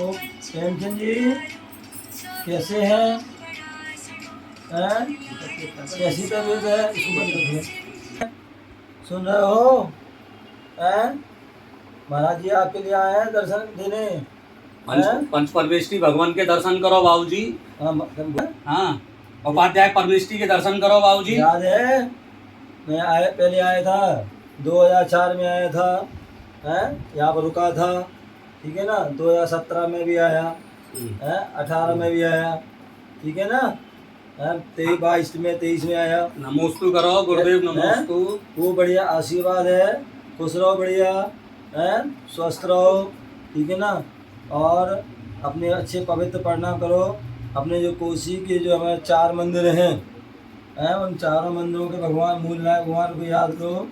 तो प्रेमचंद जी कैसे हैं? कैसी तबीयत है? इसको बंद करिए। सुन रहे हो? हैं? महाराज जी आपके लिए आए हैं दर्शन देने। पंच परमेष्ठी भगवान के दर्शन करो बाबूजी। हाँ, उपाध्याय परमेष्ठी के दर्शन करो बाबूजी। याद है मैं पहले आया था 2004 में आया था, हैं? यहाँ पर रुका था, ठीक है ना। 2017 में भी आया, 18 में भी आया, ठीक है ना। 23 में आया। नमोस्तु करो गुरुदेव, नमोस्तु। वो बढ़िया आशीर्वाद है, खुश रहो, बढ़िया है, स्वस्थ रहो, ठीक है ना। और अपने अच्छे पवित्र प्रणाम करो। अपने जो कोसी के जो हमारे 4 मंदिर हैं, उन चारों मंदिरों के भगवान मूल नायक भगवान को याद करो।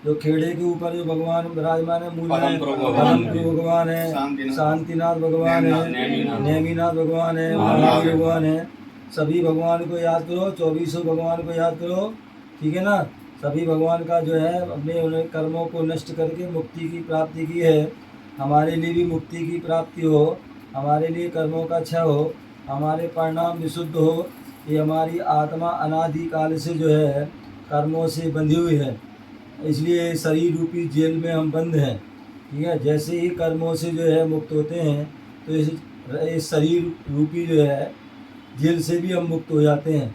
जो खेड़े के ऊपर जो भगवान विराजमान है, मूल नायक परम गुरु भगवान है, शांतिनाथ भगवान है, नेमीनाथ भगवान है, महावीर भगवान है। सभी भगवान को याद करो, 24 भगवान को याद करो, ठीक है ना। सभी भगवान का जो है अपने उन्हें कर्मों को नष्ट करके मुक्ति की प्राप्ति की है। हमारे लिए भी मुक्ति की प्राप्ति हो, हमारे लिए कर्मों का क्षय हो, हमारे परिणाम विशुद्ध हो। ये हमारी आत्मा अनादि काल से जो है कर्मों से बंधी हुई है, इसलिए शरीर रूपी जेल में हम बंद हैं, ठीक है। जैसे ही कर्मों से जो है मुक्त होते हैं तो इस शरीर रूपी जो है जेल से भी हम मुक्त हो जाते हैं,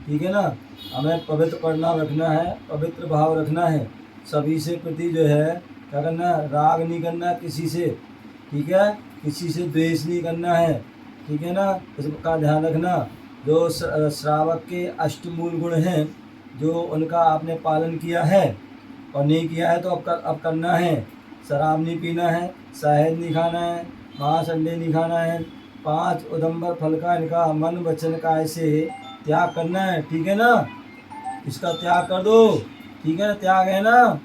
ठीक है ना। हमें पवित्र परिणाम रखना है, पवित्र भाव रखना है, सभी से प्रति जो है क्या करना है, राग नहीं करना किसी से, ठीक है। किसी से द्वेष नहीं करना है, ठीक है ना। इसका ध्यान रखना। जो श्रावक के अष्टमूल गुण हैं, जो उनका आपने पालन किया है और नहीं किया है तो अब करना है। शराब नहीं पीना है, शहद नहीं खाना है, मांस अंडे नहीं खाना है, 5 उदंबर फल का इनका मन वचन का ऐसे त्याग करना है, ठीक है ना। इसका त्याग कर दो, ठीक है ना। त्याग है ना,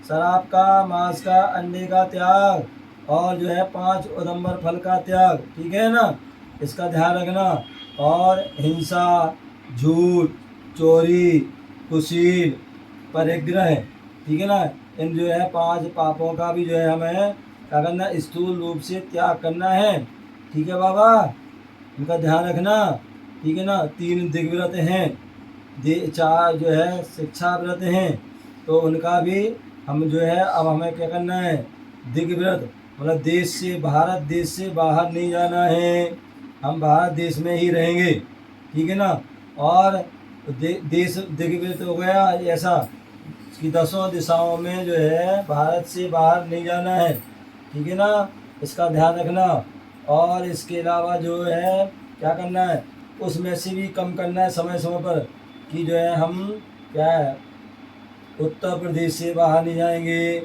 शराब का, मांस का, अंडे का त्याग, और जो है 5 उदंबर फल का त्याग, ठीक है ना। इसका ध्यान रखना। और हिंसा, झूठ, चोरी, कुशील, परिग्रह, ठीक है ना। इन जो है 5 पापों का भी जो है हमें क्या करना, स्थूल रूप से त्याग करना है, ठीक है बाबा। इनका ध्यान रखना, ठीक है ना। 3 दिग्व्रत हैं, 4 जो है शिक्षा व्रत हैं, तो उनका भी हम जो है अब हमें क्या करना है, दिग्व्रत मतलब देश से, भारत देश से बाहर नहीं जाना है, हम भारत देश में ही रहेंगे, ठीक है ना। और देश दिग्व्रत हो गया ऐसा कि 10 दिशाओं में जो है भारत से बाहर नहीं जाना है, ठीक है ना। इसका ध्यान रखना। और इसके अलावा जो है क्या करना है, उसमें से भी कम करना है समय समय पर, कि जो है हम क्या है उत्तर प्रदेश से बाहर नहीं जाएंगे,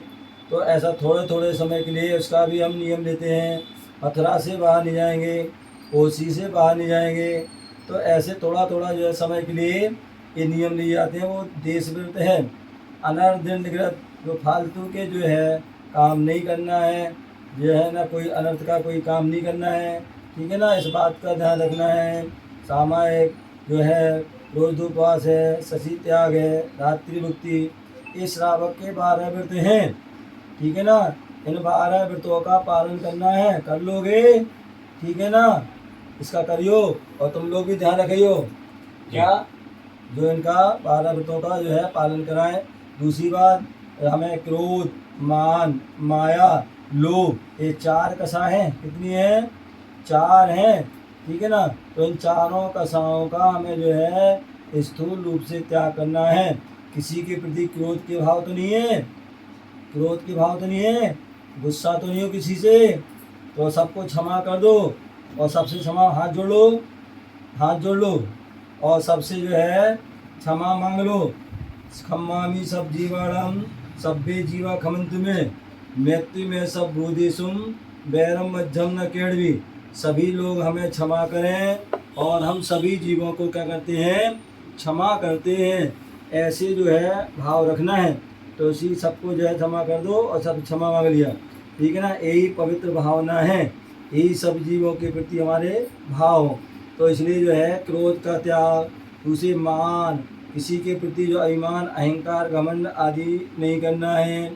तो ऐसा थोड़े थोड़े समय के लिए उसका भी हम नियम लेते हैं। मथुरा से बाहर नहीं जाएंगे, कोसी से बाहर नहीं जाएंगे, तो ऐसे थोड़ा थोड़ा जो है समय के लिए ये नियम लिए जाते हैं। वो देश व्रत है। अनर्थ जो फालतू के जो है काम नहीं करना है, जो है ना, कोई अनर्थ का कोई काम नहीं करना है, ठीक है ना। इस बात का ध्यान रखना है। सामायिक जो है रोज उपवास है, शशि त्याग है, रात्रि भुक्ति, ये श्रावक के 12 व्रत हैं, ठीक है ना। इन 12 व्रतों का पालन करना है, कर लोगे, ठीक है ना। इसका करियो और तुम लोग भी ध्यान रखियो, क्या जो इनका 12 व्रतों का जो है पालन कराएं। दूसरी बात, हमें क्रोध, मान, माया, लोभ, ये 4 कसा हैं। कितनी हैं? 4 हैं, ठीक है ना। तो इन चारों कसाओं का हमें जो है स्थूल रूप से त्याग करना है। किसी के प्रति क्रोध के भाव तो नहीं है, क्रोध के भाव तो नहीं है, गुस्सा तो नहीं हो किसी से, तो सबको क्षमा कर दो और सबसे क्षमा, हाथ जोड़ लो, हाथ जोड़ लो और सबसे जो है क्षमा मांग लो। खम्मामी सब जीवाणम सभ्य जीवा खमंत में मृत्यु में सब भूदेशुम बैरम मध्यम न केड़वी। सभी लोग हमें क्षमा करें और हम सभी जीवों को क्या करते हैं, क्षमा करते हैं। ऐसे जो है भाव रखना है। तो इसी सबको जो है क्षमा कर दो और सब क्षमा मांग लिया, ठीक है ना। यही पवित्र भावना है, यही सब जीवों के प्रति हमारे भाव। तो इसलिए जो है क्रोध का त्याग, दूसरे मान, किसी के प्रति जो अभिमान, अहंकार, घमंड आदि नहीं करना है।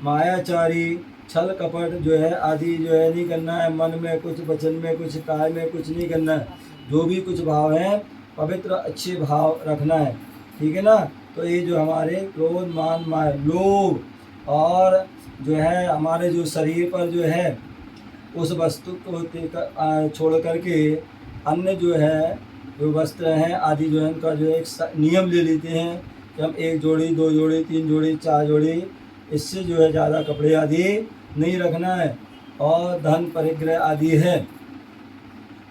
मायाचारी, छल कपट जो है आदि जो है नहीं करना है। मन में कुछ, वचन में कुछ, काय में कुछ नहीं करना है। जो भी कुछ भाव है पवित्र अच्छे भाव रखना है, ठीक है ना। तो ये जो हमारे क्रोध, मान, माया, लोभ और जो है हमारे जो शरीर पर जो है उस वस्तु को छोड़ करके अन्य जो है जो वस्त्र हैं आदि जो है उनका जो एक नियम ले लेते हैं कि हम 1 जोड़ी, 2 जोड़ी, 3 जोड़ी, 4 जोड़ी, इससे जो है ज़्यादा कपड़े आदि नहीं रखना है। और धन परिग्रह आदि है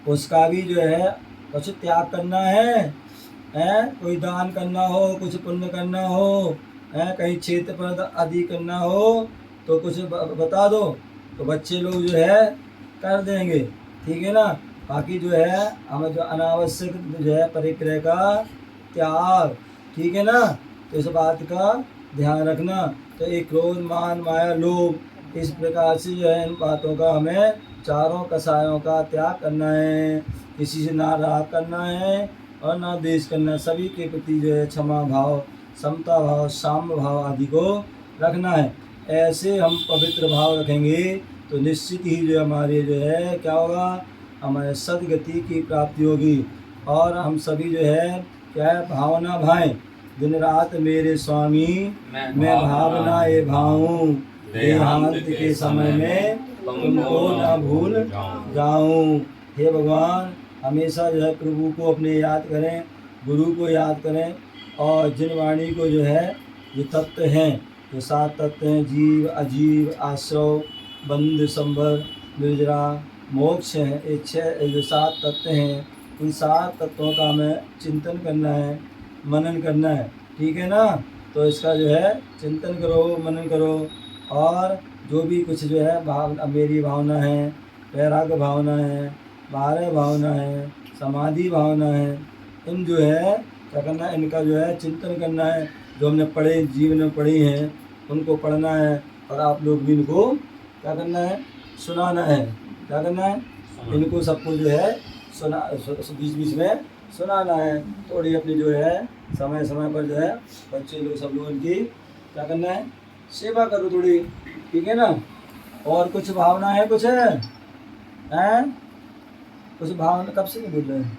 उसका भी जो है कुछ त्याग करना है, कोई दान करना हो, कुछ पुण्य करना हो, कहीं क्षेत्र पर आदि करना हो तो कुछ बता दो तो बच्चे लोग जो है कर देंगे, ठीक है ना। बाकी जो है हमें जो अनावश्यक जो है परिग्रह का त्याग, ठीक है ना। तो इस बात का ध्यान रखना। तो एक क्रोध, मान, माया, लोभ, इस प्रकार से जो है इन बातों का हमें चारों कसायों का त्याग करना है। किसी से ना राग करना है और ना द्वेष करना है। सभी के प्रति जो है क्षमा भाव, समता भाव, साम्य भाव आदि को रखना है। ऐसे हम पवित्र भाव रखेंगे तो निश्चित ही जो हमारे जो है क्या होगा, हमारे सदगति की प्राप्ति होगी। और हम सभी जो है क्या है, भावना भाएं। दिन रात मेरे स्वामी मैं भावना ये भाऊं, देहांत के समय में तुमको ना भूल जाऊं। हे भगवान, हमेशा जो है प्रभु को अपने याद करें, गुरु को याद करें। और जिन वाणी को जो है जो तत्व हैं, जो 7 तत्व हैं, जीव, अजीव, आश्रव, बंध, संभर, निर्जरा, मोक्ष हैं, ये 6 जो 7 तत्व हैं, इन 7 तत्वों का हमें चिंतन करना है, मनन करना है, ठीक है ना। तो इसका जो है चिंतन करो, मनन करो। और जो भी कुछ जो है मेरी भावना है, वैराग्य भावना है, बारह भावना है, समाधि भावना है, इन जो है क्या करना है, इनका जो है चिंतन करना है। जो हमने पढ़े, जीवन में पढ़ी हैं उनको पढ़ना है। और आप लोग भी इनको क्या करना है, सुनाना है। क्या करना है, इनको सबको जो है सुना, बीच बीच में सुनाना है। थोड़ी अपनी जो है समय समय पर जो है बच्चे लोग सब लोग इनकी क्या करना है, सेवा करो थोड़ी, ठीक है ना। और कुछ भावना है, कुछ है, कुछ भावना कब से नहीं बोल रहे हैं,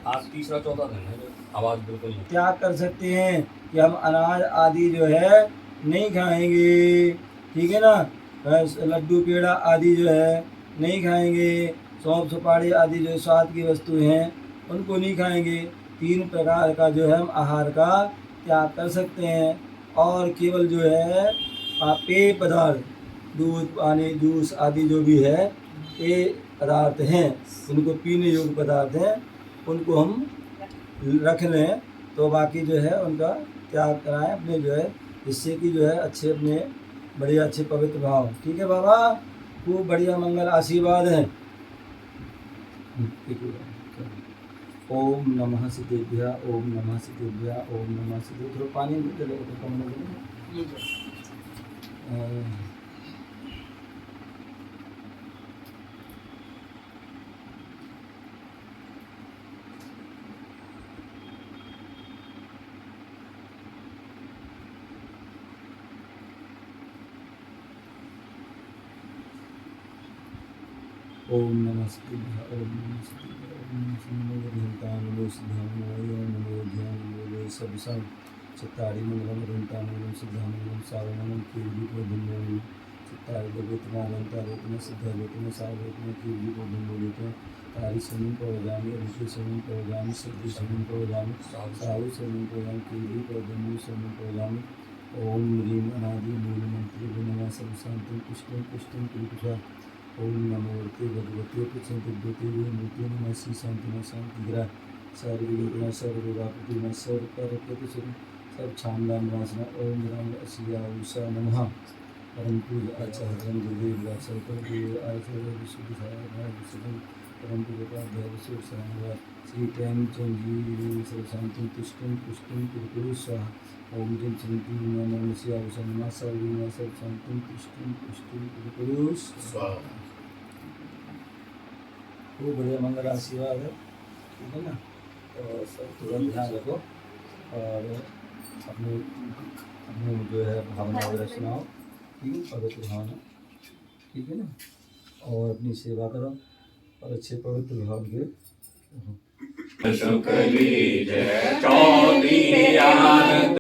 आज तीसरा चौथा दिन है, आवाज बिल्कुल नहीं। त्याग कर सकते हैं कि हम अनाज आदि जो है नहीं खाएंगे, ठीक है ना। लड्डू, पेड़ा आदि जो है नहीं खाएंगे। सौंफ, सुपारी आदि जो स्वाद की वस्तुएं हैं उनको नहीं खाएंगे। 3 प्रकार का जो है हम आहार का त्याग कर सकते हैं। और केवल जो है पेय पदार्थ, दूध, पानी, जूस आदि जो भी है ये पदार्थ हैं, उनको पीने योग्य पदार्थ हैं, उनको हम रख लें। तो बाकी जो है उनका त्याग कराएं अपने जो है, जिससे कि जो है अच्छे अपने बढ़िया अच्छे पवित्र भाव, ठीक है बाबा। खूब बढ़िया मंगल आशीर्वाद है। ओम नमः सिद्धेभ्यः, ओम नमः सिद्धेभ्यः, ओम नमः सिद्धेभ्यः। थोड़ा पानी में चलेगा तो कम लगेगा। ओम नमः सिद्धेभ्यः, ओम नमः सिद्धेभ्यः, ओम नमः सिद्धेभ्यः, सिद्धांगो नमो ध्यान सब संग चित्तारी मंगलम रंतामंगलम सिद्धांगम सावनम कीर्ति को धन्यवाद चित्तारी देवतना रंतारेतना सिद्धारेतना सावरेतना कीर्ति को धन्यवाद तारी समन को जाने ऋषि समन को जाने सिद्धि समन को जाने साहु समन को जाने कीर्ति को धन्य समन को जाने। ओम ह्रीम अनादि मूल मंत्री नमः सब शांति पुष्टम पुष्टम कृपा। ओम नमोते भगवते कुचंती मूर्ति नमः श्री शांति न शांति ग्रह सर्वविघ्न सर्वव्यापति न सर्व करके सब छांदान वासना। ओम राम असिया उषा नमः परम पूज आचार्य गुरुदेव सर्व आचार्य विशुद्ध साधन परम पूज्योपाध्याय शिव श्री प्रेम चंदी सर्व शांति तुष्टम पुष्टम कुरकुरु स्वाहा। ओम जन शांति नमः शिया उषा नमः सर्व शांति तुष्टम पुष्टम कुरकुरु स्वाहा। खूब बढ़िया मंगल आशीर्वाद है, ठीक है ना। और सब तुरंत ध्यान रखो और अपने अपने जो है भावना वगैरह सुनाओ, ठीक है, पवित्र भावना। ठीक है ना, और अपनी सेवा करो और अच्छे पवित्र भाव के शुक्ली जय चौधरी